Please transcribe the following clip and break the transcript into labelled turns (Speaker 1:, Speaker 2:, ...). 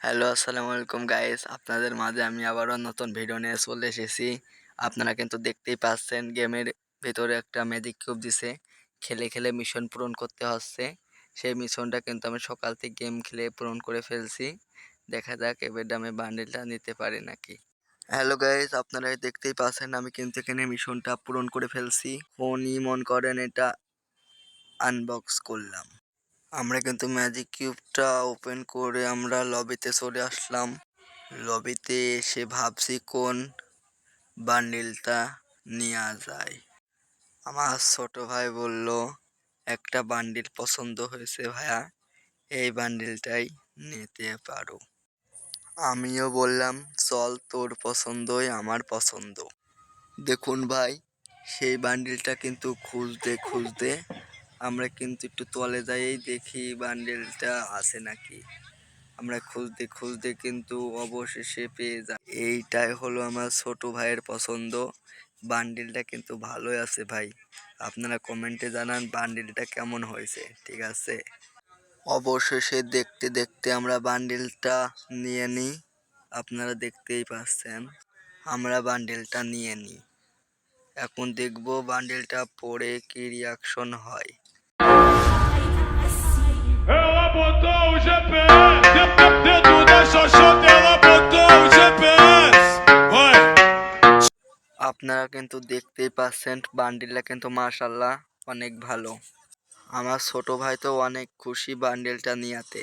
Speaker 1: Hello, আসসালামু আলাইকুম guys. আপনাদের মাঝে আমি আবারও নতুন ভিডিও নিয়ে চলে এসেছি। আপনারা কিন্তু দেখতেই পাচ্ছেন গেমের ভেতরে একটা ম্যাজিক কিউব দিছে। খেলে, খেলে মিশন পূরণ করতে হচ্ছে। সেই মিশনটা কিন্তু আমি সকাল থেকে গেম খেলে পূরণ করে ফেলছি। দেখা যাক এবার আমি বান্ডেলটা নিতে পারি নাকি। হ্যালো গাইস, আপনারা দেখতেই পাচ্ছেন আমি কিন্তু এখানে মিশনটা পূরণ করে ফেলছি। ফোনই মন করেন এটা আনবক্স করলাম। আমরা কিন্তু ম্যাজিক কিউবটা ওপেন করে আমরা লবিতে চলে আসলাম। লবিতে এসে ভাবছি কোন বান্ডিলটা নেওয়া যায়। আমার ছোট ভাই বলল একটা বান্ডিল পছন্দ হয়েছে ভাইয়া, এই বান্ডিলটাই নিতে পারো। আমিও বললাম চল, তোর পছন্দই আমার পছন্দ। দেখুন ভাই, সেই বান্ডিলটা কিন্তু খুঁজতে খুঁজতে আমরা কিন্তু একটু তলে যাই দেখি বান্ডেলটা আছে নাকি। আমরা খুঁজতে খুঁজতে কিন্তু অবশেষে পেয়ে যাই। এইটাই হলো আমার ছোট ভাইয়ের পছন্দ। বান্ডিলটা কিন্তু ভালোই আছে ভাই। আপনারা কমেন্টে জানান বান্ডিলটা কেমন হয়েছে। ঠিক আছে, অবশেষে দেখতে দেখতে আমরা বান্ডিলটা নিয়ে নিই। আপনারা দেখতেই পাচ্ছেন আমরা বান্ডিলটা নিয়ে নিই। এখন দেখব বান্ডিলটা পরে কি রিয়াকশন হয়।
Speaker 2: Ela botou o GPS dentro da xoxota, ela botou o GPS. Vai.
Speaker 1: আপনারা কিন্তু দেখতেই পাচ্ছেন বান্ডিলটা কিন্তু মাশাআল্লাহ অনেক ভালো। আমার ছোট ভাই তো অনেক খুশি বান্ডিলটা নিয়াতে।